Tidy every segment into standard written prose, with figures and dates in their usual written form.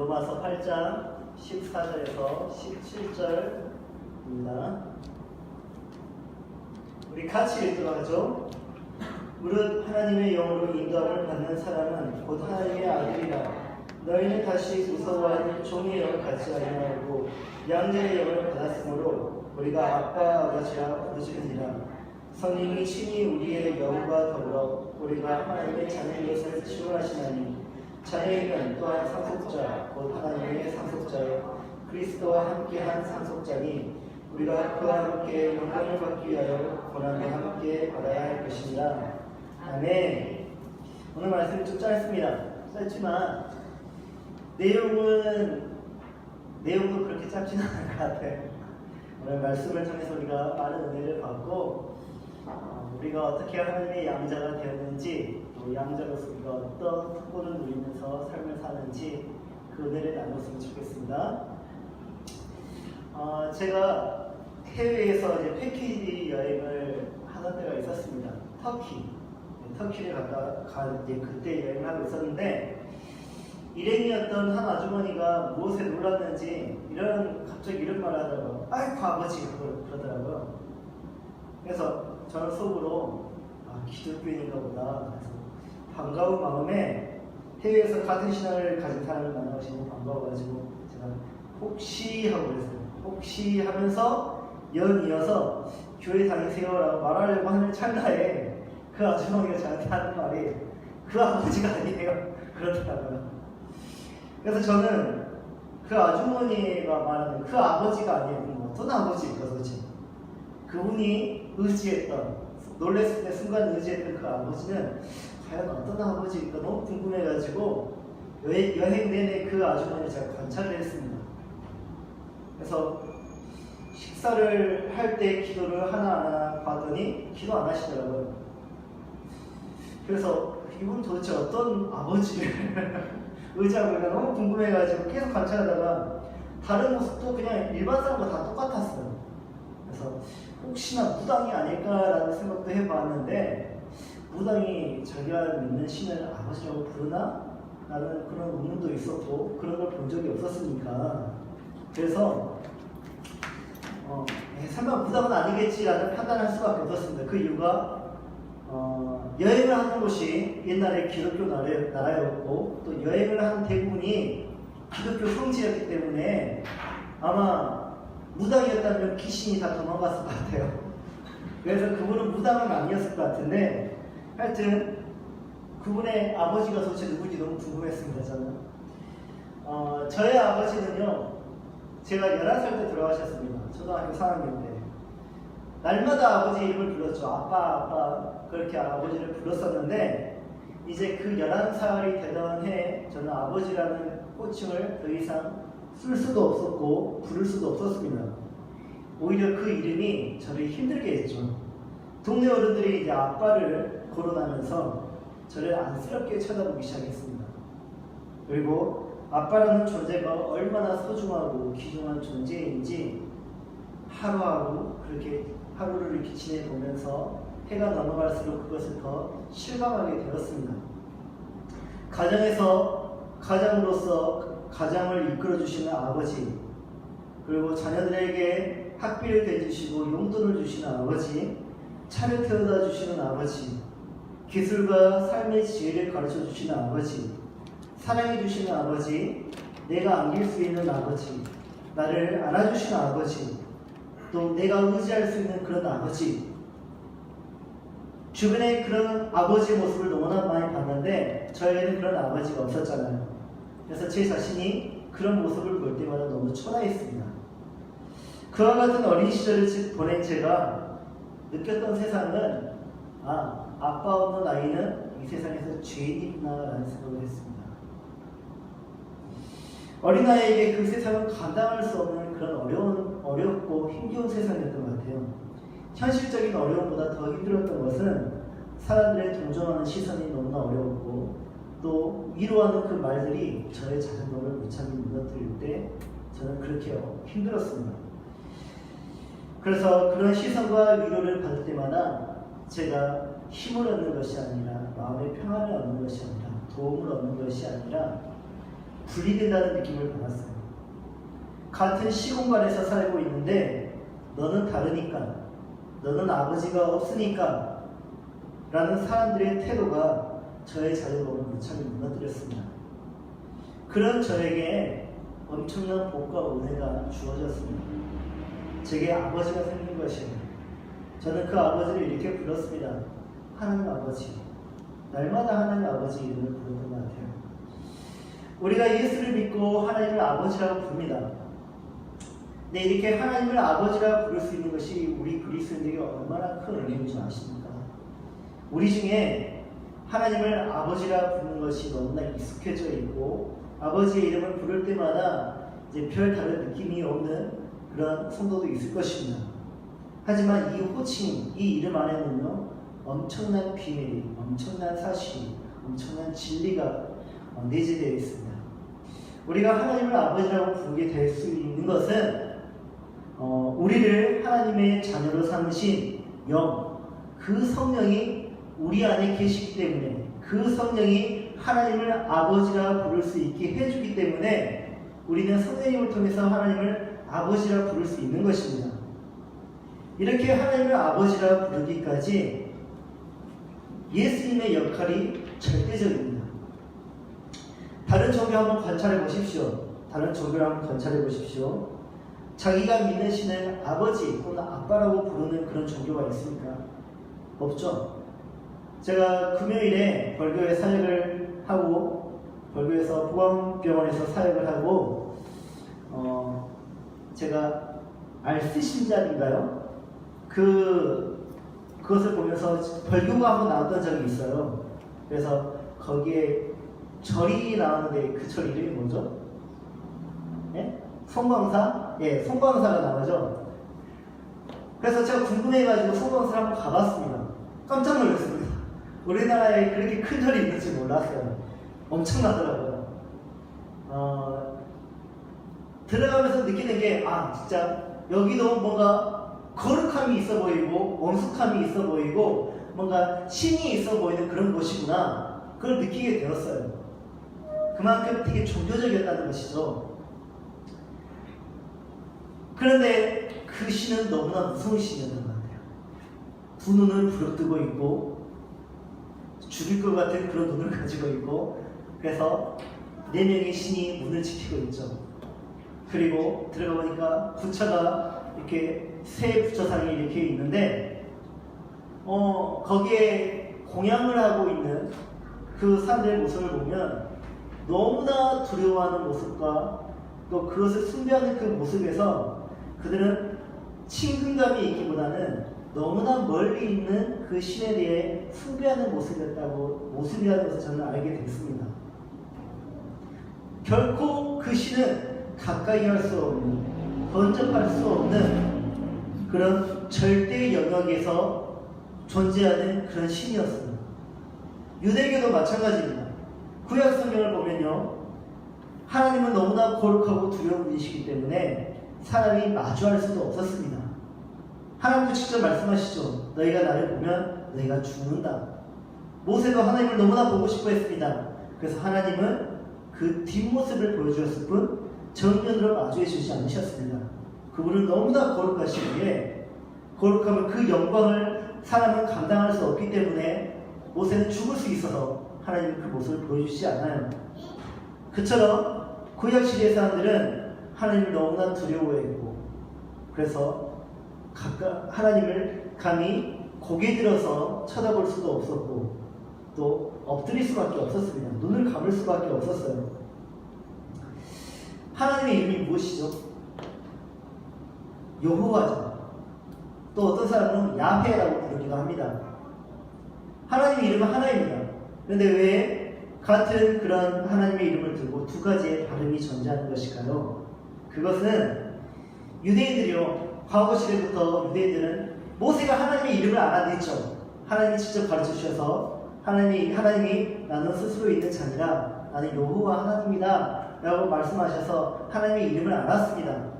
로마서 8장 14절에서 17절입니다. 우리 같이 읽도록 하죠. 무릇 하나님의 영으로 인도함을 받는 사람은 곧 하나님의 아들이라. 너희는 다시 무서워하는 종의 영을 갖지 아니하고 양자의 영을 받았으므로 우리가 아빠 아버지라 부르짖으니라. 성령이 친히 우리의 영과 더불어 우리가 하나님의 자녀인 것을 증언하시나니 자녀이면 또한 상속자 곧 하나님의 상속자요 그리스도와 함께한 상속자니 우리가 그와 함께 영광을 받기 위하여 고난도 함께 받아야 할 것입니다. 아멘. 오늘 말씀이 좀 짧습니다. 짧지만 내용도 그렇게 짧지는 않을 것 같아요. 오늘 말씀을 통해서 우리가 많은 은혜를 받고 우리가 어떻게 하나님의 양자가 되었는지 또 양자로서 우리가 어떤 특권을 누리면서 삶을 사는지 그 은혜를 나눴으면 좋겠습니다. 제가 해외에서 이제 패키지 여행을 하는 때가 있었습니다. 터키를 이제 그때 여행을 하고 있었는데 일행이었던 한 아주머니가 무엇에 놀랐는지 갑자기 이런 말을 하더라고요. 아이고 아버지 그러더라고요. 그래서 저는 속으로 기독교인인가 보다. 그래서 반가운 마음에 해외에서 같은 신앙을 가진 사람을 만나가지고 반가워가지고 제가 혹시 하고 그랬어요. 혹시 하면서 연이어서 교회 다니세요 라고 말하려고 하는 찰나에 그 아주머니가 저한테 하는 말이 그 아버지가 아니에요 그러더라고요. 그래서 저는 그 아주머니가 말하는 그 아버지가 아니에요. 어떤 아버지일까 도대체. 그분이 놀랬을 때 순간 의지했던 그 아버지는 과연 어떤 아버지일까 너무 궁금해가지고 여행 내내 그 아주머니를 제가 관찰을 했습니다. 그래서 식사를 할 때 기도를 하나하나 봤더니 기도 안 하시더라고요. 그래서 이분 도대체 어떤 아버지를 의지하고 있나 너무 궁금해가지고 계속 관찰하다가 다른 모습도 그냥 일반 사람과 다 똑같았어요. 그래서 혹시나 무당이 아닐까라는 생각도 해봤는데 무당이 자기가 믿는 신을 아버지라고 부르나? 라는 그런 의문도 있었고 그런 걸 본 적이 없었으니까 그래서 설마 무당은 아니겠지라는 판단할 수밖에 없었습니다. 그 이유가 여행을 하는 곳이 옛날에 기독교 나라였고 또 여행을 한 대부분이 기독교 성지였기 때문에 아마 무당이었다면 귀신이 다 도망갔을 것 같아요. 그래서 그분은 무당은 아니었을 것 같은데 하여튼 그분의 아버지가 도대체 누군지 너무 궁금했습니다. 저는 저의 아버지는요 제가 11살 때 돌아가셨습니다. 초등학교 4학년 때 날마다 아버지 이름을 불렀죠. 아빠 그렇게 아버지를 불렀었는데 이제 그 11살이 되던 해에 저는 아버지라는 호칭을 더 이상 쓸 수도 없었고 부를 수도 없었습니다. 오히려 그 이름이 저를 힘들게 했죠. 동네 어른들이 이제 아빠를 거론하면서 저를 안쓰럽게 쳐다보기 시작했습니다. 그리고 아빠라는 존재가 얼마나 소중하고 귀중한 존재인지 하루를 이렇게 지내보면서 해가 넘어갈수록 그것을 더 실감하게 되었습니다. 가장으로서 가장을 이끌어주시는 아버지, 그리고 자녀들에게 학비를 대주시고 용돈을 주시는 아버지, 차를 태워다 주시는 아버지, 기술과 삶의 지혜를 가르쳐 주시는 아버지, 사랑해 주시는 아버지, 내가 안길 수 있는 아버지, 나를 안아주시는 아버지, 또 내가 의지할 수 있는 그런 아버지. 주변에 그런 아버지의 모습을 너무나 많이 봤는데 저에게는 그런 아버지가 없었잖아요. 그래서 제 자신이 그런 모습을 볼 때마다 너무 초라했습니다. 그와 같은 어린 시절을 보낸 제가 느꼈던 세상은 아빠 없는 아이는 이 세상에서 죄인이구나 라는 생각을 했습니다. 어린아이에게 그 세상은 감당할 수 없는 그런 어렵고 힘겨운 세상이었던 것 같아요. 현실적인 어려움보다 더 힘들었던 것은 사람들의 동정하는 시선이 너무나 어려웠고 또 위로하는 그 말들이 저의 자존감을 무참히 무너뜨릴 때 저는 그렇게 힘들었습니다. 그래서 그런 시선과 위로를 받을 때마다 제가 힘을 얻는 것이 아니라 마음의 평안을 얻는 것이 아니라 도움을 얻는 것이 아니라 분리된다는 느낌을 받았어요. 같은 시공간에서 살고 있는데 너는 다르니까, 너는 아버지가 없으니까 라는 사람들의 태도가 저의 자존감을 무참히 무너뜨렸습니다. 그런 저에게 엄청난 복과 은혜가 주어졌습니다. 제게 아버지가 생긴 것이에요. 저는 그 아버지를 이렇게 불렀습니다. 하나님 아버지. 날마다 하나님 아버지 이름을 부르는 것 같아요. 우리가 예수를 믿고 하나님을 아버지라고 부릅니다. 네, 이렇게 하나님을 아버지라고 부를 수 있는 것이 우리 그리스도인에게 얼마나 큰 은혜인 줄 아십니까? 우리 중에 하나님을 아버지라 부르는 것이 너무나 익숙해져 있고 아버지의 이름을 부를 때마다 이제 별 다른 느낌이 없는 그런 성도도 있을 것입니다. 하지만 이 호칭, 이 이름 안에는요 엄청난 비밀이, 엄청난 사실이, 엄청난 진리가 내재되어 있습니다. 우리가 하나님을 아버지라고 부르게 될 수 있는 것은 우리를 하나님의 자녀로 삼으신 영, 그 성령이 우리 안에 계시기 때문에, 그 성령이 하나님을 아버지라 부를 수 있게 해주기 때문에 우리는 성령님을 통해서 하나님을 아버지라 부를 수 있는 것입니다. 이렇게 하나님을 아버지라 부르기까지 예수님의 역할이 절대적입니다. 다른 종교 한번 관찰해 보십시오. 다른 종교를 한번 관찰해 보십시오. 자기가 믿는 신을 아버지 또는 아빠라고 부르는 그런 종교가 있습니까? 없죠. 제가 금요일에 벌교에 사역을 하고, 벌교에서 보건병원에서 사역을 하고, 제가 알스신자인가요? 그것을 보면서 벌교가 한번 나왔던 적이 있어요. 그래서 거기에 절이 나오는데 그 절 이름이 뭐죠? 예? 송광사? 예, 송광사가 나오죠. 그래서 제가 궁금해가지고 송광사를 한번 가봤습니다. 깜짝 놀랐습니다. 우리나라에 그렇게 큰 절이 있는지 몰랐어요. 엄청나더라고요. 들어가면서 느끼는 게, 진짜 여기도 뭔가 거룩함이 있어 보이고 엄숙함이 있어 보이고 뭔가 신이 있어 보이는 그런 곳이구나, 그걸 느끼게 되었어요. 그만큼 되게 종교적이었다는 것이죠. 그런데 그 신은 너무나 무서운 신이었던 것 같아요. 두 눈을 부릅뜨고 있고 죽일 것 같은 그런 눈을 가지고 있고, 그래서 4명의 신이 문을 지키고 있죠. 그리고 들어가 보니까 부처가 이렇게 새 부처상이 이렇게 있는데 거기에 공양을 하고 있는 그 사람들의 모습을 보면 너무나 두려워하는 모습과 또 그것을 숭배하는 그 모습에서 그들은 친근감이 있기보다는 너무나 멀리 있는 그 신에 대해 숭배하는 모습이라는 것을 저는 알게 됐습니다. 결코 그 신은 가까이 할 수 없는, 번쩍할 수 없는 그런 절대 영역에서 존재하는 그런 신이었습니다. 유대교도 마찬가지입니다. 구약 성경을 보면요, 하나님은 너무나 거룩하고 두려운 분이시기 때문에 사람이 마주할 수도 없었습니다. 하나님도 직접 말씀하시죠. 너희가 나를 보면 너희가 죽는다. 모세도 하나님을 너무나 보고 싶어 했습니다. 그래서 하나님은 그 뒷모습을 보여주셨을 뿐 정면으로 마주해 주지 않으셨습니다. 그분은 너무나 거룩하시기에, 거룩하면 그 영광을 사람은 감당할 수 없기 때문에 모세는 죽을 수 있어서 하나님은 그 모습을 보여주시지 않아요. 그처럼 구약시대의 사람들은 하나님을 너무나 두려워했고, 그래서 하나님을 감히 고개 들어서 쳐다볼 수도 없었고 또 엎드릴 수밖에 없었습니다. 눈을 감을 수밖에 없었어요. 하나님의 이름이 무엇이죠? 여호와죠. 또 어떤 사람은 야훼라고 부르기도 합니다. 하나님의 이름은 하나입니다. 그런데 왜 같은 그런 하나님의 이름을 들고 두 가지의 발음이 존재하는 것일까요? 그것은 유대인들이요, 과거 시대부터 유대인들은 모세가 하나님의 이름을 알아냈죠. 하나님이 직접 가르쳐 주셔서 하나님이 나는 스스로 있는 자니라, 나는 여호와 하나님이다 라고 말씀하셔서 하나님의 이름을 알았습니다.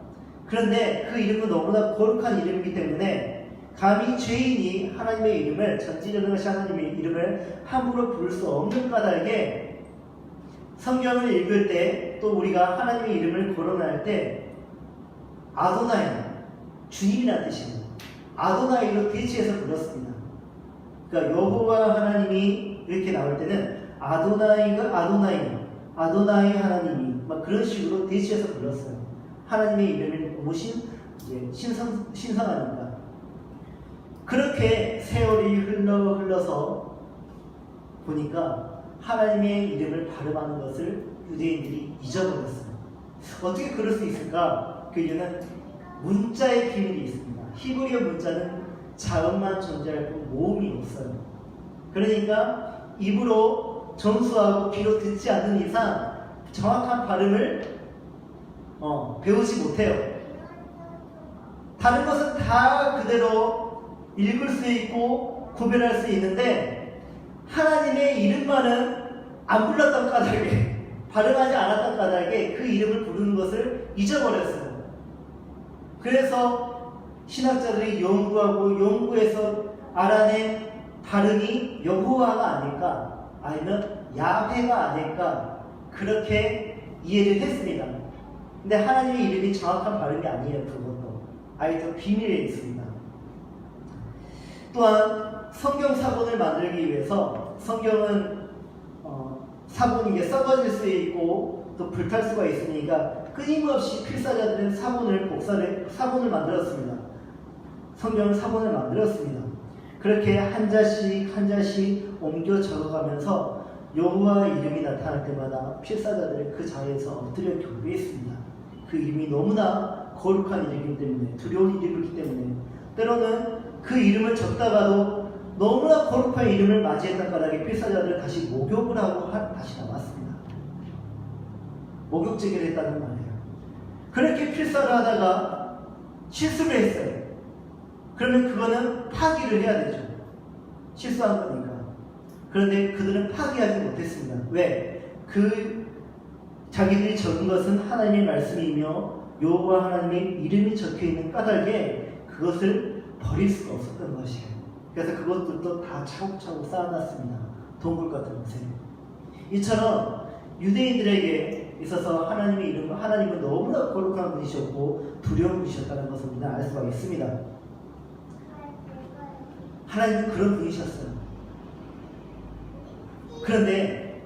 그런데 그 이름은 너무나 거룩한 이름이기 때문에 감히 죄인이 하나님의 이름을, 전지전능하신 하나님의 이름을 함부로 부를 수 없는 까닭에 성경을 읽을 때 또 우리가 하나님의 이름을 거론할 때 아도나이, 주님이라는 뜻입니다. 아도나이로 대치해서 불렀습니다. 그러니까 여호와 하나님이 이렇게 나올 때는 아도나이가 아도나이 하나님이 막 그런 식으로 대치해서 불렀어요. 하나님의 이름을 모신 이제 신성하니까. 그렇게 세월이 흘러서 보니까 하나님의 이름을 발음하는 것을 유대인들이 잊어버렸어요. 어떻게 그럴 수 있을까? 그 이유는 문자의 비밀이 있습니다. 히브리어 문자는 자음만 존재할 뿐 모음이 없어요. 그러니까 입으로 전수하고 귀로 듣지 않는 이상 정확한 발음을 배우지 못해요. 다른 것은 다 그대로 읽을 수 있고 구별할 수 있는데 하나님의 이름만은 안 불렀던 까닭에, 발음하지 않았던 까닭에 그 이름을 부르는 것을 잊어버렸어요. 그래서 신학자들이 연구해서 알아낸 발음이 여호와가 아닐까, 아니면 야훼가 아닐까, 그렇게 이해를 했습니다. 근데 하나님의 이름이 정확한 발음이 아니에요. 그것도 아직도 비밀에 있습니다. 또한 성경 사본을 만들기 위해서, 성경은 사본이 이게 썩어질 수 있고 또 불탈 수가 있으니까 끊임없이 필사자들은 사본을 만들었습니다. 성경 사본을 만들었습니다. 그렇게 한 자씩 옮겨 적어가면서 여호와 이름이 나타날 때마다 필사자들은 그 자리에서 엎드려 경배했습니다. 그 이름이 너무나 거룩한 이름이기 때문에, 두려운 이름이기 때문에, 때로는 그 이름을 적다가도 너무나 거룩한 이름을 맞이했던 까닭에 필사자들은 다시 목욕을 하고 다시 나왔습니다. 목욕제기를 했다는 말이에요. 그렇게 필사를 하다가 실수를 했어요. 그러면 그거는 파기를 해야 되죠. 실수한 거니까. 그런데 그들은 파기하지 못했습니다. 왜? 자기들이 적은 것은 하나님의 말씀이며 여호와 하나님의 이름이 적혀있는 까닭에 그것을 버릴 수가 없었던 것이에요. 그래서 그것들도 다 차곡차곡 쌓아놨습니다. 동굴 같은 곳에. 이처럼 유대인들에게 있어서 하나님은 너무나 거룩한 분이셨고 두려운 분이셨다는 것을 우리는 알 수가 있습니다. 하나님은 그런 분이셨어요. 그런데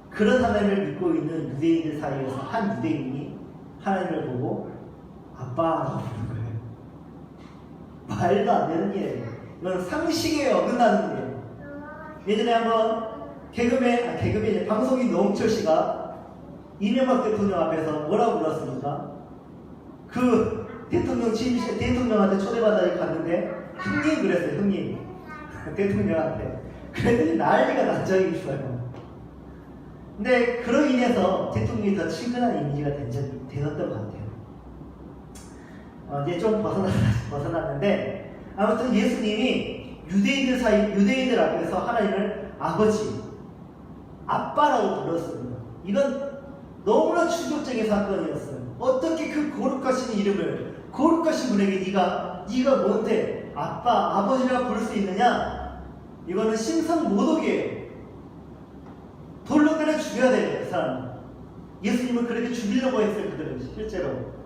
그런 하나님을 믿고 있는 유대인들 사이에서 한 유대인이 하나님을 보고 아빠라고 부르는 거예요. 말도 안 되는 일이에요. 이건 상식에 어긋나는 일이에요. 예전에 한번 개그맨 방송인 노홍철 씨가 이명박 대통령 앞에서 뭐라고 불렀습니까? 그 대통령한테 초대받아 갔는데 형님 그랬어요. 형님. 대통령한테. 그랬더니 난리가 난 적이 있어요. 근데 그로 인해서 대통령이 더 친근한 이미지가 되었던 것 같아요. 이제 좀 벗어났는데 아무튼 예수님이 유대인들 앞에서 하나님을 아버지, 아빠라고 불렀습니다. 이건 너무나 충격적인 사건이었어요. 어떻게 그 거룩하신 이름을, 거룩하신 분에게 네가 뭔데 아빠, 아버지라고 부를 수 있느냐? 이거는 심성 모독이에요. 돌로 때려 죽여야 돼요, 그 사람. 예수님은 그렇게 죽이려고 했어요, 그들은 실제로.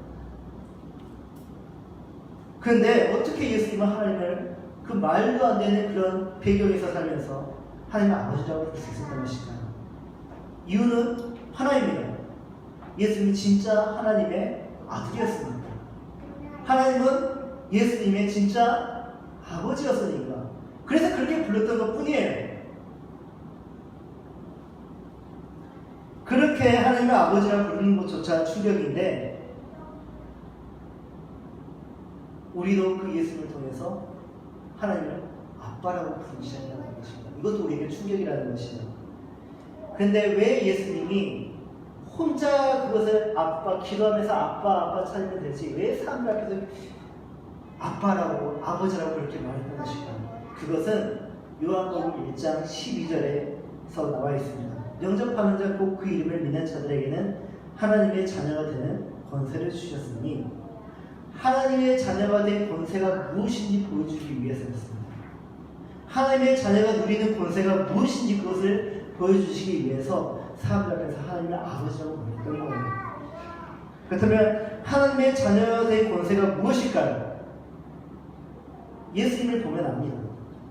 그런데 어떻게 예수님은 하나님을 그 말도 안 되는 그런 배경에서 살면서 하나님의 아버지라고 부를 수 있었던 것일까요? 이유는 하나입니다. 예수님은 진짜 하나님의 아들이었습니다. 하나님은 예수님의 진짜 아버지였으니까. 그래서 그렇게 불렀던 것 뿐이에요. 그렇게 하나님의 아버지라고 부르는 것조차 충격인데 우리도 그 예수님을 통해서 하나님을 아빠라고 부르기 시작한다는 것입니다. 이것도 우리에게 충격이라는 것이죠. 그런데 왜 예수님이 혼자 그것을 기도하면서 아빠 찾으면 되지 왜 사람들 앞에서 아빠라고 아버지라고 그렇게 말했던 것일까? 그것은 요한복음 1장 12절에서 나와 있습니다. 영접하는 자 곧 그 이름을 믿는 자들에게는 하나님의 자녀가 되는 권세를 주셨으니 하나님의 자녀가 된 권세가 무엇인지 보여주기 위해서였습니다. 하나님의 자녀가 누리는 권세가 무엇인지 그것을 보여주시기 위해서 사람들 앞에서 하나님의 아버지라고 부르던 거예요. 그렇다면 하나님의 자녀의 권세가 무엇일까요? 예수님을 보면 압니다.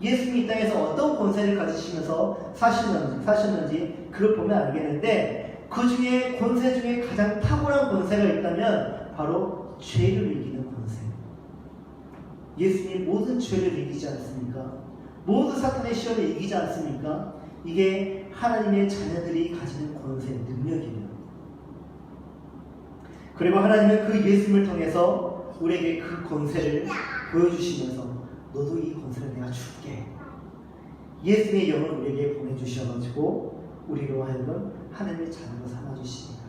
예수님이 이 땅에서 어떤 권세를 가지시면서 사셨는지 그걸 보면 알겠는데, 그 중에 권세 중에 가장 탁월한 권세가 있다면 바로 죄를 이기는 권세. 예수님이 모든 죄를 이기지 않습니까? 모든 사탄의 시험을 이기지 않습니까? 이게 하나님의 자녀들이 가지는 권세, 능력이에요. 그리고 하나님은 그 예수님을 통해서 우리에게 그 권세를 보여주시면서 너도 이 권세를 내가 줄게. 예수님의 영을 우리에게 보내주셔가지고 우리로 하여금 하나님의 자녀로 삼아주십니다.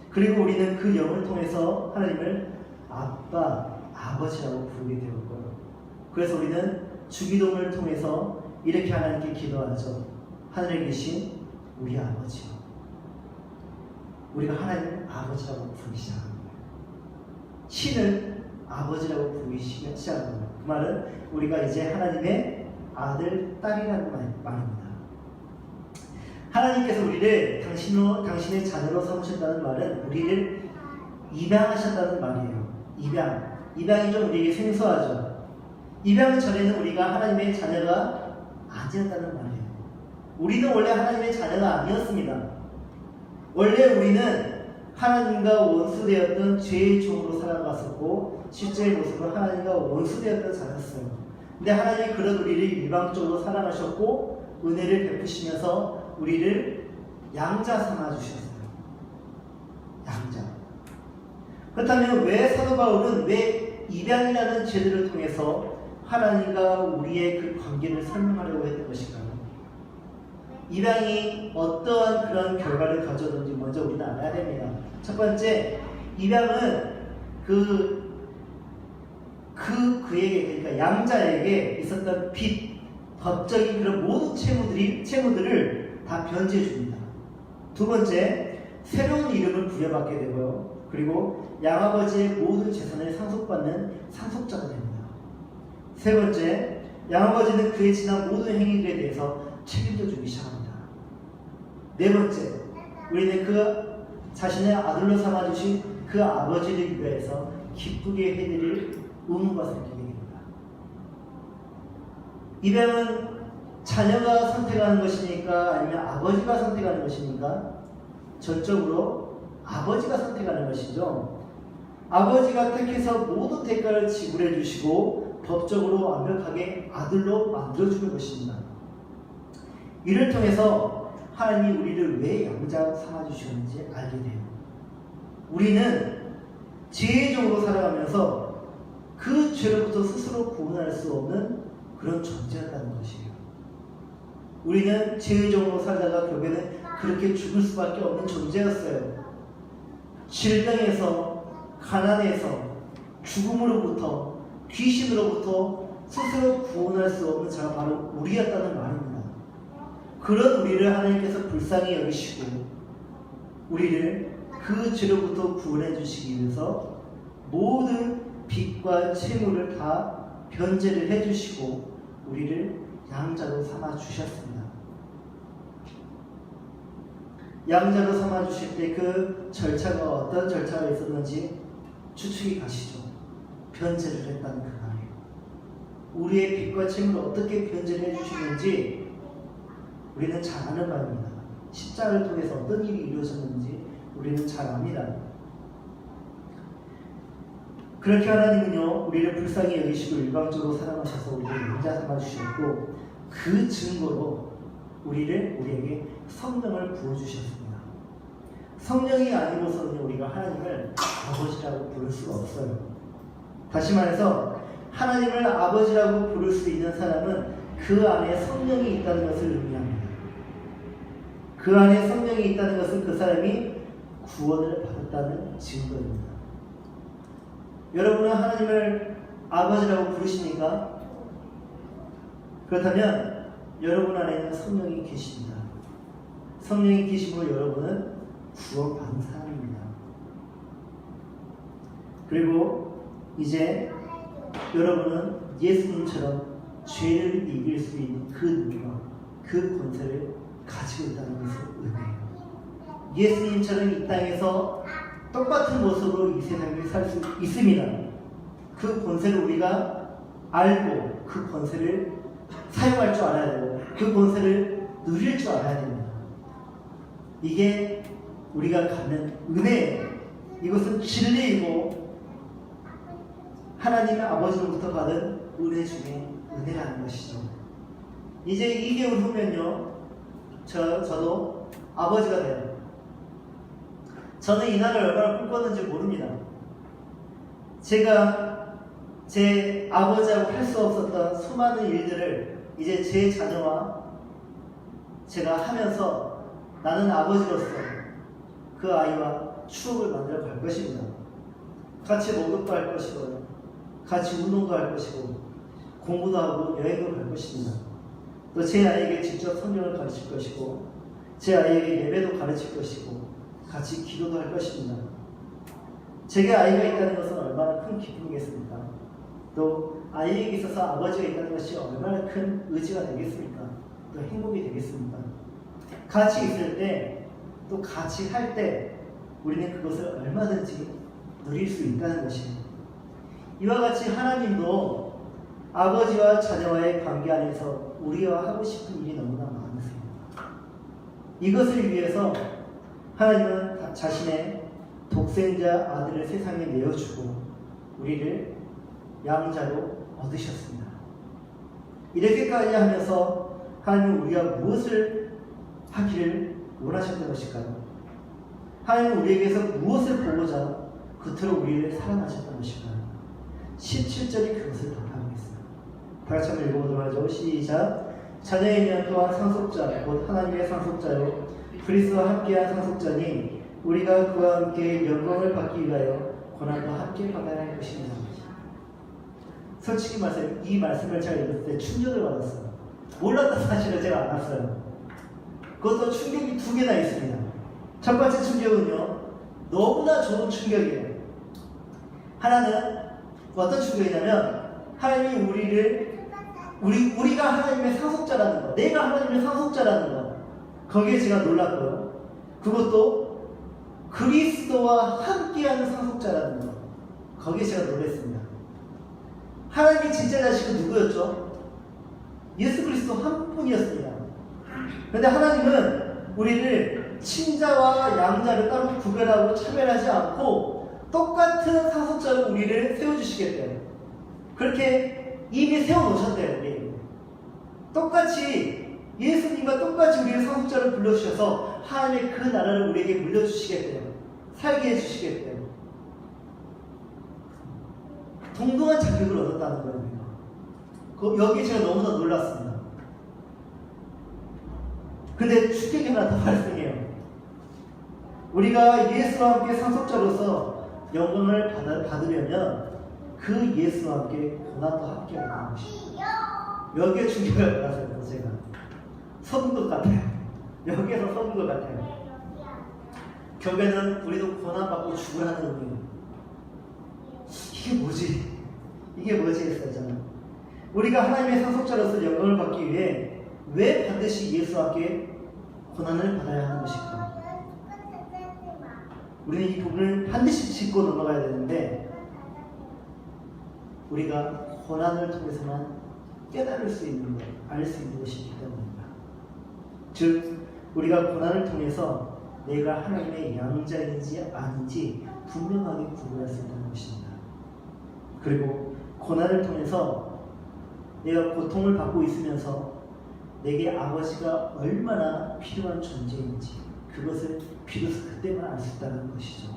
그리고 우리는 그 영을 통해서 하나님을 아빠, 아버지라고 부르게 되었고요. 그래서 우리는 주기도문을 통해서 이렇게 하나님께 기도하죠. 하늘에 계신 우리 아버지요. 우리가 하나님을 아버지라고 부르기 시작합니다. 신을 아버지라고 부르기 시작합니다. 그 말은 우리가 이제 하나님의 아들, 딸이라는 말입니다. 하나님께서 우리를 당신의 자녀로 삼으셨다는 말은 우리를 입양하셨다는 말이에요. 입양이 좀 우리에게 생소하죠. 입양 전에는 우리가 하나님의 자녀가 아니었다는 말이에요. 우리는 원래 하나님의 자녀가 아니었습니다. 원래 우리는 하나님과 원수되었던 죄의 종으로 살아갔었고, 실제의 모습은 하나님과 원수되었던 자였어요. 근데 하나님이 그런 우리를 일방적으로 사랑하셨고 은혜를 베푸시면서 우리를 양자 삼아주셨어요. 양자. 그렇다면 왜 사도 바울은 왜 입양이라는 제도를 통해서 하나님과 우리의 그 관계를 설명하려고 했던 것일까요? 입양이 어떠한 그런 결과를 가져오는지 먼저 우리는 알아야 됩니다. 첫 번째, 입양은 그에게, 그러니까 양자에게 있었던 빚, 법적인 그런 모든 채무들을 다 변제해 줍니다. 두 번째, 새로운 이름을 부여받게 되고요. 그리고 양아버지의 모든 재산을 상속받는 상속자가 됩니다. 세 번째, 양아버지는 그의 지난 모든 행위들에 대해서 책임져 주기 시작합니다. 네 번째, 우리는 그 자신의 아들로 삼아주신 그 아버지를 위하여서 기쁘게 해드릴 의무가 생기게 됩니다. 입양은 자녀가 선택하는 것입니까? 아니면 아버지가 선택하는 것입니까? 전적으로 아버지가 선택하는 것이죠. 아버지가 택해서 모든 대가를 지불해 주시고 법적으로 완벽하게 아들로 만들어주는 것입니다. 이를 통해서 하나님이 우리를 왜 양자 삼아주셨는지 알게 돼요. 우리는 죄의 종으로 살아가면서 그 죄로부터 스스로 구원할 수 없는 그런 존재였다는 것이에요. 우리는 죄의 종으로 살다가 결국에는 그렇게 죽을 수밖에 없는 존재였어요. 질병에서, 가난에서, 죽음으로부터, 귀신으로부터 스스로 구원할 수 없는 자가 바로 우리였다는 말입니다. 그런 우리를 하나님께서 불쌍히 여기시고 우리를 그 죄로부터 구원해 주시기 위해서 모든 빚과 채무를 다 변제를 해주시고 우리를 양자로 삼아 주셨습니다. 양자로 삼아 주실 때 그 절차가 어떤 절차가 있었는지 추측이 가시죠. 변제를 했다는 그 말이에요. 우리의 빚과 채무를 어떻게 변제를 해주시는지 우리는 잘 아는 바입니다. 십자가를 통해서 어떤 일이 이루어졌는지 우리는 잘 압니다. 그렇게 하나님은요, 우리를 불쌍히 여기시고 일방적으로 사랑하셔서 우리를 양자 삼아주셨고, 그 증거로 우리에게 성령을 부어주셨습니다. 성령이 아니고서는 우리가 하나님을 아버지라고 부를 수가 없어요. 다시 말해서 하나님을 아버지라고 부를 수 있는 사람은 그 안에 성령이 있다는 것을 의미합니다. 그 안에 성령이 있다는 것은 그 사람이 구원을 받았다는 증거입니다. 여러분은 하나님을 아버지라고 부르십니까? 그렇다면 여러분 안에는 성령이 계십니다. 성령이 계심으로 여러분은 구원받은 사람입니다. 그리고 이제 여러분은 예수님처럼 죄를 이길 수 있는 그 능력, 그 권세를 가지고 있다는 것은 은혜예요. 예수님처럼 이 땅에서 똑같은 모습으로 이 세상에 살 수 있습니다. 그 권세를 우리가 알고 그 권세를 사용할 줄 알아야 되고 그 권세를 누릴 줄 알아야 됩니다. 이게 우리가 갖는 은혜예요. 이것은 진리이고 하나님의 아버지로부터 받은 은혜 중에 은혜라는 것이죠. 이제 2개월 후면요, 저도 아버지가 돼요. 저는 이 날을 얼마나 꿈꿨는지 모릅니다. 제가 제 아버지하고 할 수 없었던 수많은 일들을 이제 제 자녀와 제가 하면서 나는 아버지로서 그 아이와 추억을 만들어 갈 것입니다. 같이 목욕도 할 것이고 같이 운동도 할 것이고 공부도 하고 여행도 갈 것입니다. 또 제 아이에게 직접 성경을 가르칠 것이고 제 아이에게 예배도 가르칠 것이고 같이 기도도 할 것입니다. 제게 아이가 있다는 것은 얼마나 큰 기쁨이겠습니까? 또 아이에게 있어서 아버지가 있다는 것이 얼마나 큰 의지가 되겠습니까? 또 행복이 되겠습니까? 같이 있을 때, 또 같이 할 때 우리는 그것을 얼마든지 누릴 수 있다는 것이에요. 이와 같이 하나님도 아버지와 자녀와의 관계 안에서 우리와 하고 싶은 일이 너무나 많으세요. 이것을 위해서 하나님은 자신의 독생자 아들을 세상에 내어주고 우리를 양자로 얻으셨습니다. 이렇게까지 하면서 하나님은 우리가 무엇을 하기를 원하셨던 것일까요? 하나님은 우리에게서 무엇을 보고자 그토록 우리를 사랑하셨던 것일까요? 17절이 그것을 답하겠습니다. 다 같이 한번 읽어보도록 하죠. 시작. 자녀의 년 또한 상속자 곧 하나님의 상속자요 그리스도와 함께한 상속자니 우리가 그와 함께 영광을 받기 위하여 고난도 함께 받아야 할 것입니다. 솔직히 말해서 이 말씀을 제가 읽을 때 충격을 받았어요. 몰랐던 사실을 제가 알았어요. 그것도 충격이 2개나 있습니다. 첫 번째 충격은요, 너무나 좋은 충격이에요. 하나는 어떤 충격이냐면 하나님이 우리가 하나님의 상속자라는 것, 내가 하나님의 상속자라는 것, 거기에 제가 놀랐고요. 그것도 그리스도와 함께하는 상속자라는 것, 거기에 제가 놀랐습니다. 하나님의 진짜 자식은 누구였죠? 예수 그리스도 한 분이었습니다. 그런데 하나님은 우리를 친자와 양자를 따로 구별하고 차별하지 않고 똑같은 상속자로 우리를 세워주시겠대요. 그렇게 이미 세워놓으셨대요. 우리. 똑같이 예수님과 똑같이 우리를 상속자로 불러주셔서 하나님의 그 나라를 우리에게 물려주시겠대요. 살게 해주시겠대요. 동등한 자격을 얻었다는 거예요. 여기 제가 너무나 놀랐습니다. 근데 충격이 하나 더 발생해요. 우리가 예수와 함께 상속자로서 영광을 받으려면 그 예수와 함께 고난도 함께 하는 것입니다. 여기에 충격을 받았어요. 제가 속은 것 같아요. 여기에서 속은 것 같아요. 결국에는 우리도 고난받고 죽으라는 의미예요. 이게 뭐지 했어요. 저는 우리가 하나님의 상속자로서 영광을 받기 위해 왜 반드시 예수와 함께 고난을 받아야 하는 것일까? 우리는 이 부분을 반드시 짚고 넘어가야 되는데 우리가 고난을 통해서만 깨달을 수 있는 것, 알 수 있는 것이기 때문입니다. 즉 우리가 고난을 통해서 내가 하나님의 양자인지 아닌지 분명하게 구분할 수 있다는 것입니다. 그리고 고난을 통해서 내가 고통을 받고 있으면서 내게 아버지가 얼마나 필요한 존재인지 그것을 비로소 그때만 알 수 있다는 것이죠.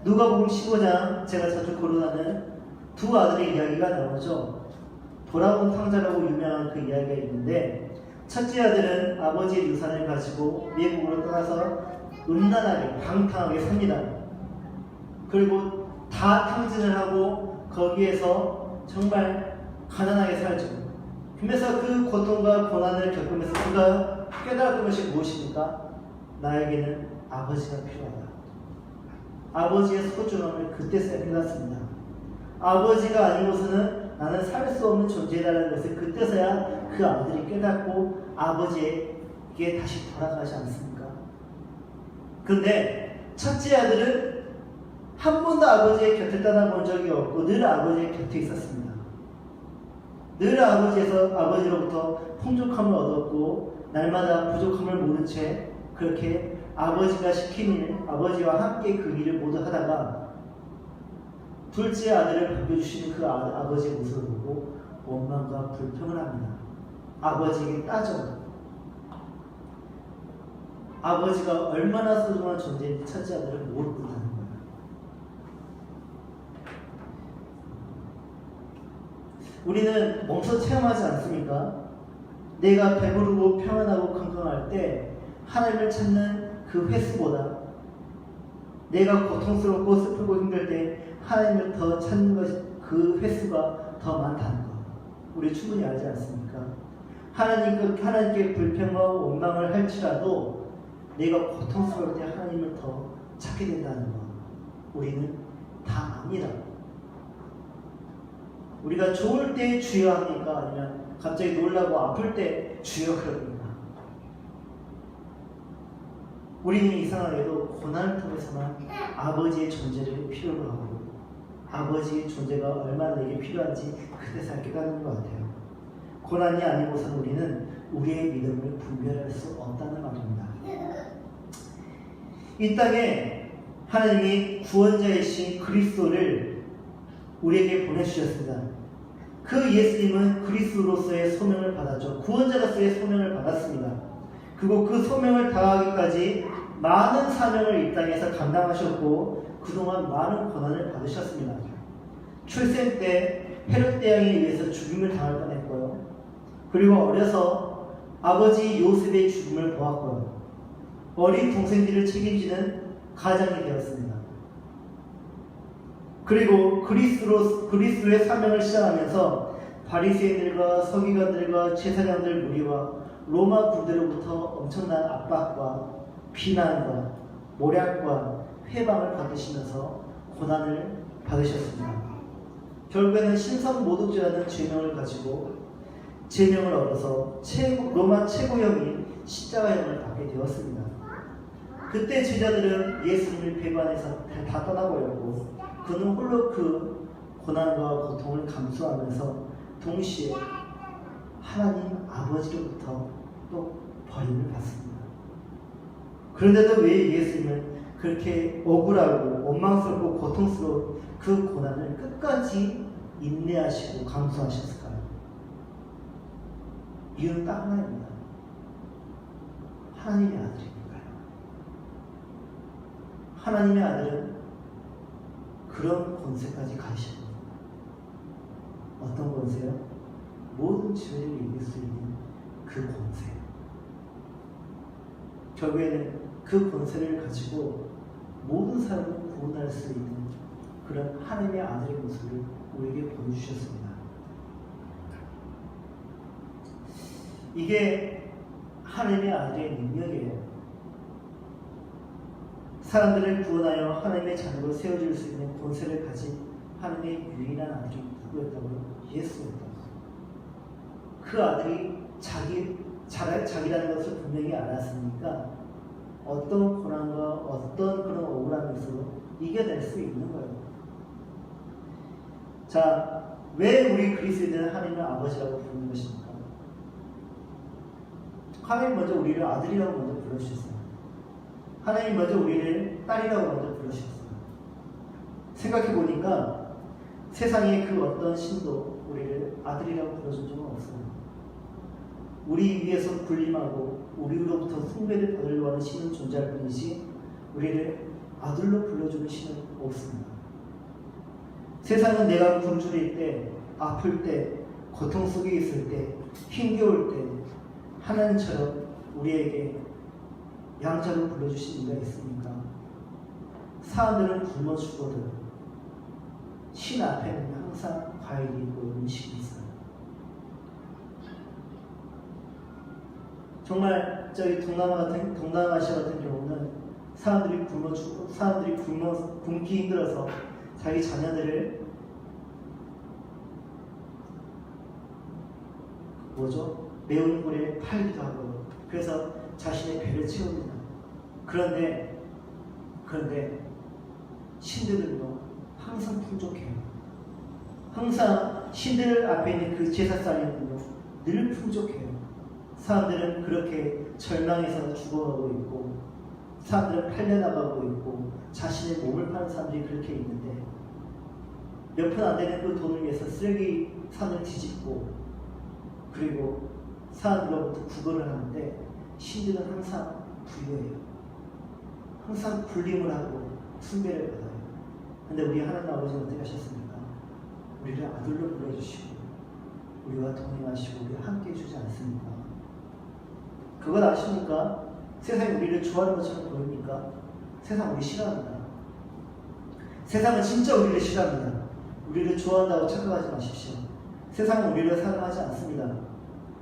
누가복음 15장 제가 자주 거론하는 두 아들의 이야기가 나오죠. 돌아온 탕자라고 유명한 그 이야기가 있는데 첫째 아들은 아버지의 유산을 가지고 미국으로 떠나서 음란하게 방탕하게 삽니다. 그리고 다 탕진을 하고 거기에서 정말 가난하게 살죠. 그러면서 그 고통과 고난을 겪으면서 그가 깨달았던 것이 무엇입니까? 나에게는 아버지가 필요하다. 아버지의 소중함을 그때서야 깨닫습니다. 아버지가 아니고서는 나는 살 수 없는 존재라는 것을 그때서야 그 아들이 깨닫고 아버지에게 다시 돌아가지 않습니까? 그런데 첫째 아들은 한 번도 아버지의 곁을 떠나본 적이 없고 늘 아버지의 곁에 있었습니다. 늘 아버지로부터 풍족함을 얻었고 날마다 부족함을 모른 채 그렇게 아버지가 시킨 일, 아버지와 함께 그 일을 모두 하다가 둘째 아들을 반겨주시는 그 아버지의 모습을 보고 원망과 불평을 합니다. 아버지에게 따져 아버지가 얼마나 소중한 존재인지 첫째 아들은 모르고 있다는 거예요. 우리는 몸소 체험하지 않습니까? 내가 배부르고 평안하고 건강할 때 하나님을 찾는 그 횟수보다 내가 고통스럽고 슬프고 힘들 때 하나님을 더 찾는 그 횟수가 더 많다는 것 우리 충분히 알지 않습니까? 하나님께 불평과 원망을 할지라도 내가 고통스러울 때 하나님을 더 찾게 된다는 것 우리는 다 압니다. 우리가 좋을 때 주여 합니까? 아니면 갑자기 놀라고 아플 때 주여 그럽니까? 우리는 이상하게도 고난을 통해서만 아버지의 존재를 필요로 하고 아버지의 존재가 얼마나 내게 필요한지 그때서 깨닫는 것 같아요. 고난이 아니고서는 우리는 우리의 믿음을 분별할 수 없다는 말입니다. 이 땅에 하나님이 구원자이신 그리스도를 우리에게 보내주셨습니다. 그 예수님은 그리스도로서의 소명을 받았죠. 구원자로서의 소명을 받았습니다. 그리고 그 소명을 다하기까지 많은 사명을 이 땅에서 감당하셨고 그동안 많은 고난을 받으셨습니다. 출생 때 헤롯 대왕에 의해서 죽임을 당할 뻔했고요. 그리고 어려서 아버지 요셉의 죽음을 보았고요. 어린 동생들을 책임지는 가장이 되었습니다. 그리고 그리스도의 사명을 시작하면서 바리새인들과 서기관들과 제사장들 무리와 로마 군대로부터 엄청난 압박과 비난과 모략과 회방을 받으시면서 고난을 받으셨습니다. 결국에는 신성모독죄라는 죄명을 가지고 제명을 얻어서 로마 최고형인 십자가형을 받게 되었습니다. 그때 제자들은 예수님을 배반해서 다 떠나버렸고 그는 홀로 그 고난과 고통을 감수하면서 동시에 하나님 아버지로부터 또 버림을 받습니다. 그런데도 왜 예수님은 그렇게 억울하고 원망스럽고 고통스러운 그 고난을 끝까지 인내하시고 감수하셨을까요? 이유는 딱 하나입니다. 하나님의 아들이니까요. 하나님의 아들은 그런 권세까지 가지셨습니다. 어떤 권세요? 모든 죄를 이길 수 있는 그 권세. 결국에는 그 권세를 가지고 모든 사람을 구원할 수 있는 그런 하나님의 아들의 모습을 우리에게 보여주셨습니다. 이게 하나님의 아들의 능력이에요. 사람들을 구원하여 하나님의 자녀로 세워줄 수 있는 권세를 가진 하나님의 유일한 아들이 누구였다고요? 예수였다고. 그 아들이 자기라는 것을 분명히 알았으니까 어떤 고난과 어떤 그런 억울함에서도 이겨낼 수 있는 거예요. 자, 왜 우리 그리스도인들은 하나님을 아버지라고 부르는 것입니까? 하나님 먼저 우리를 아들이라고 먼저 불러주셨어요. 하나님 먼저 우리를 딸이라고 먼저 불러주셨어요. 생각해보니까 세상의 그 어떤 신도 우리를 아들이라고 불러준 적은 없어요. 우리 위에서 군림하고 우리로부터 숭배를 받으려고 하는 신은 존재할 뿐이지 우리를 아들로 불러주는 신은 없습니다. 세상은 내가 굶주릴 때, 아플 때, 고통 속에 있을 때, 힘겨울 때 하나님처럼 우리에게 양자로 불러주신 이가 있습니까? 사람들은 굶어 죽어도 신 앞에는 항상 과일이 있고 음식이 있어요. 정말 저희 동남아시아 같은 경우는 사람들이 굶어 죽고 굶기 힘들어서 자기 자녀들을 매운 꿀에 팔기도 하고 그래서 자신의 배를 채웁니다. 그런데 신들은요 항상 풍족해요. 항상 신들 앞에 있는 그 제사상에는요 늘 풍족해요. 사람들은 그렇게 절망해서 죽어가고 있고, 사람들은 팔려나가고 있고, 자신의 몸을 파는 사람들이 그렇게 있는데, 몇 푼 안 되는 그 돈을 위해서 쓰레기 산을 뒤집고, 그리고 사람들로부터 구걸을 하는데, 신들은 항상 부유해요. 항상 불림을 하고 숭배를 받아요. 근데 우리 하나님 아버지는 어떻게 하셨습니까? 우리를 아들로 불러주시고 우리와 동행하시고 우리와 함께 해주지 않습니까? 그걸 아십니까? 세상이 우리를 좋아하는 것처럼 보입니까? 세상 우리 싫어합니다. 세상은 진짜 우리를 싫어합니다. 우리를 좋아한다고 착각하지 마십시오. 세상은 우리를 사랑하지 않습니다.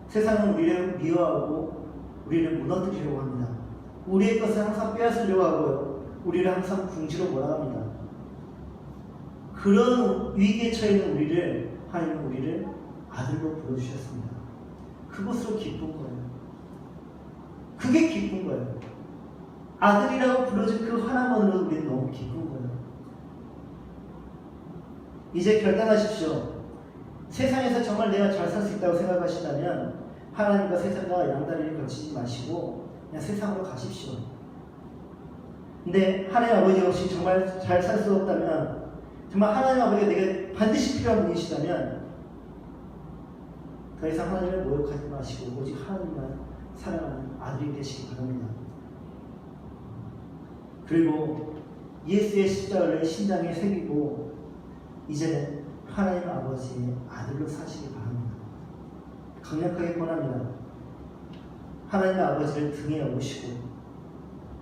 세상은 우리를 미워하고 우리를 무너뜨리려고 합니다. 우리의 것을 항상 빼앗으려고 하고요. 우리를 항상 궁지로 몰아갑니다. 그런 위기에 처해 있는 하나님은 우리를 아들로 불러주셨습니다. 그것으로 기쁜 거예요. 그게 기쁜 거예요. 아들이라고 불러준 그 하나만으로 우리는 너무 기쁜 거예요. 이제 결단하십시오. 세상에서 정말 내가 잘 살 수 있다고 생각하신다면 하나님과 세상과 양다리를 거치지 마시고 그냥 세상으로 가십시오. 근데 하나님 아버지 없이 정말 잘 살 수 없다면, 정말 하나님 아버지가 내게 반드시 필요한 분이시다면 더 이상 하나님을 모욕하지 마시고 오직 하나님만 사랑하는 아들이 되시기 바랍니다. 그리고 예수의 십자가를 심장에 새기고 이제는 하나님 아버지의 아들로 사시기 바랍니다. 강력하게 권합니다. 하나님 아버지를 등에 업으시고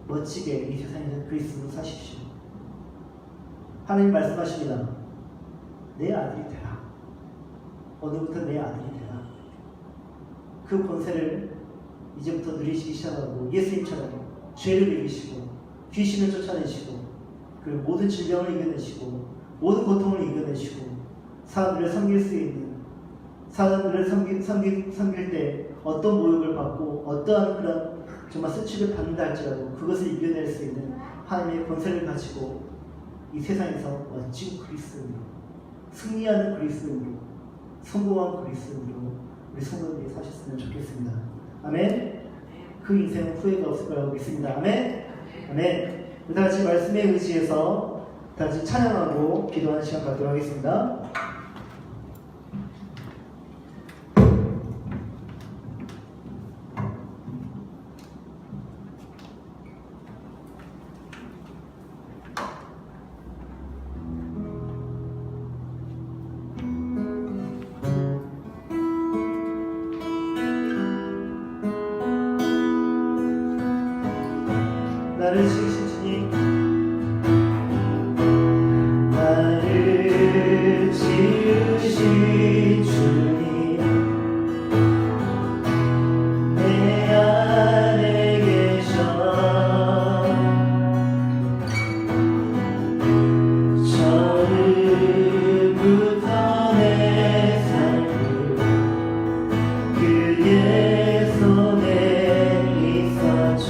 멋지게 이 세상에서 그리스도로 사십시오. 하나님 말씀하십니다. 내 아들이 되라. 오늘부터 내 아들이 되라. 그 권세를 이제부터 누리시기 시작하고 예수님처럼 죄를 이기시고 귀신을 쫓아내시고 그리고 모든 질병을 이겨내시고 모든 고통을 이겨내시고 사람들을 섬길 수 있는, 사람들을 섬길 때 어떤 모욕을 받고 어떠한 그런 정말 수치를 받는다 할지라도 그것을 이겨낼 수 있는 하나님의 권세를 가지고 이 세상에서 멋진 그리스도인으로, 승리하는 그리스도인으로, 성공한 그리스도인으로 우리 성도님이 사셨으면 좋겠습니다. 아멘. 그 인생은 후회가 없을 거라고 믿습니다. 아멘. 아멘. 다 같이 말씀에 의지해서 다 같이 찬양하고 기도하는 시간 갖도록 하겠습니다. 나를 지으신 주님, 나를 지으신 주님, 내 안에 계셔. 처음부터 내 삶을 그의 손에 있었죠.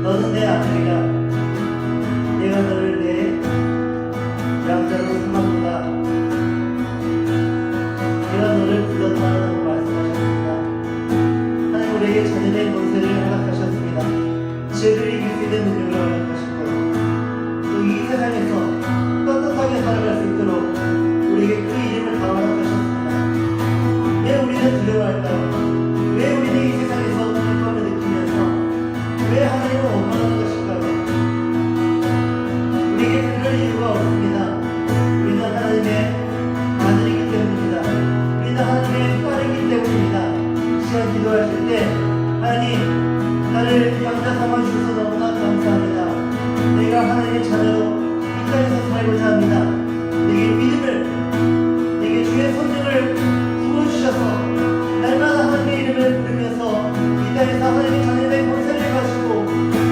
너는 내 아들이라. 내가 너를 내 양자로 삼았구나. 내가 너를 불렀다라고 말씀하셨습니다. 하나님 우리에게 자녀의 권세를 허락하셨습니다. 죄를 이길 수 있는 능력을 허락하셨고 또 이 세상에서 떳떳하게 살아갈 수 있도록 우리에게 그 이름을 다 허락하셨습니다. 왜 우리는 두려워할까요? 왜 우리는 이 세상에서 불법을 느끼면서 왜 하나님을 원망하는 것일까요? 우리에게 그럴 이유가 없습니다. 우리는 하나님의 아들이기 때문입니다. 우리는 하나님의 딸이기 때문입니다. 시간 기도하실 때 하나님 나를 양자 삼아주셔서 너무나 감사합니다. 내가 하나님의 자녀로 이 땅에서 살고자 합니다. 내게 믿음을, 내게 주의 성령을 부어주셔서 날마다 하나님의 이름을 부르면서 이 땅에서 하나님의 자녀의 권세를 가지고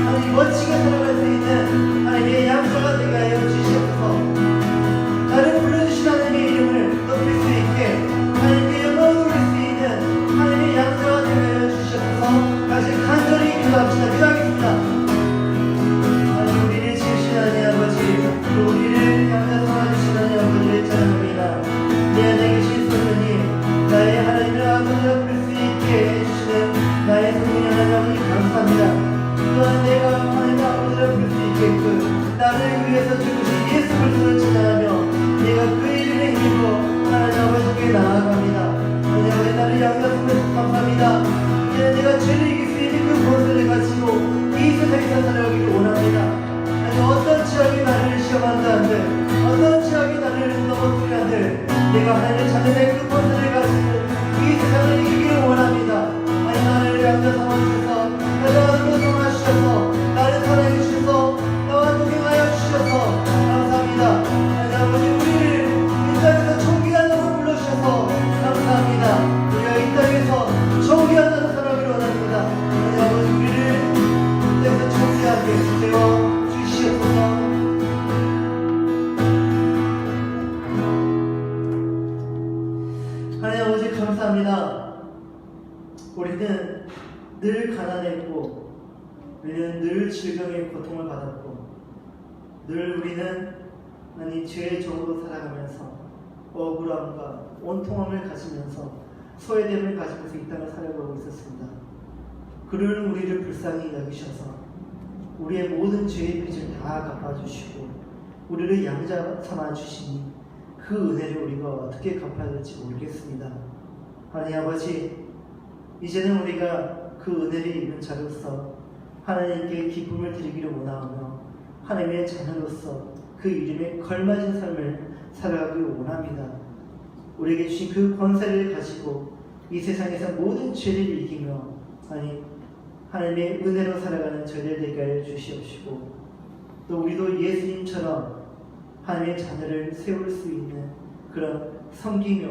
하나님 멋지게 살아갈 수 있는 하나님의 양자가 되게 하여 주시옵소서. 나를 불러주신 하나님의 이름을 높일 수 있게 하나님께 영광을 돌릴 수 있는 하나님의 양자가 되게 하여 주시옵소서. 다시 간절히 기도합시다. 기도하겠습니다. 하나님 우리를 지으신 하나님 아버지, 또 우리를 양자 삼아주신 하나님 아버지를 찬양합니다. 내 안에 계신 성령님, 나의 하나님을 아버지라 부를 수 있게 해주시는 나의 성령 하나님 아버지 감사합니다. 또한 내가 하나님 아버지라 부를 수 있게끔 나를 위해서 죽으신 예수 그리스도를 찬양하며 내가 그 이름에 힘입어 하나님 아버지께 나아갑니다. 하나님 아버지 나를 양자함을 감사합니다. 이제 내가 죄를 이길 수 있는 그 권세를 가지고 이 세상에서 살아가기를 원합니다. 하나님 어떤 지역이 나를 시험한다 한들, 어떤 지역이 나를 넘어뜨려 한들 내가 하나님의 자녀의 그 권세를 가지고 이 세상을 이기기를 원합니다. 하나님 나를 양자 삼아주셔서 나를 안으로 삼아주셔서 나를 사랑해 주셔서 나와 동행하여 주셔서 감사합니다. 하나님 아버지 우리를 이 땅에서 총기한다고 불러주셔서 감사합니다. 우리가 이 땅에서 총기한다고 살아가기를 원합니다. 하나님 아버지 우리를 이 땅에서 총기하게 세워 주시옵소서. 하나님 아버지 감사합니다. 우리는 늘 가난했고 우리는 늘 질병의 고통을 받았고 늘 우리는 하나님 죄의 종으로 살아가면서 억울함과 온통함을 가지면서 소외됨을 가지면서 이 땅을 살아가고 있었습니다. 그를 우리를 불쌍히 여기셔서 우리의 모든 죄의 빚을 다 갚아주시고 우리를 양자 삼아주시니 그 은혜를 우리가 어떻게 갚아야 될지 모르겠습니다. 하나님 아버지 이제는 우리가 그 은혜를 입는 자로서 하나님께 기쁨을 드리기를 원하며 하나님의 자녀로서 그 이름에 걸맞은 삶을 살아가기를 원합니다. 우리에게 주신 그 권세를 가지고 이 세상에서 모든 죄를 이기며 하나님의 은혜로 살아가는 저희들 되게 하여 주시옵시고 또 우리도 예수님처럼 하나님의 자녀를 세울 수 있는 그런 섬기며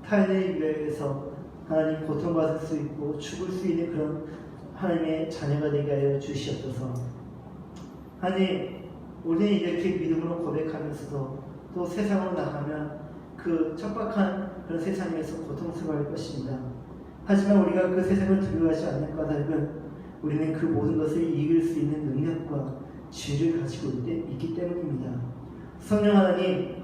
타인을 위하여서 하나님 고통받을 수 있고 죽을 수 있는 그런 하나님의 자녀가 되게 하여 주시옵소서. 하나님 우리는 이렇게 믿음으로 고백하면서도 또 세상으로 나가면 그 척박한 그런 세상에서 고통스러워할 것입니다. 하지만 우리가 그 세상을 두려워하지 않는 까닭은 우리는 그 모든 것을 이길 수 있는 능력과 지혜를 가지고 있기 때문입니다. 성령 하나님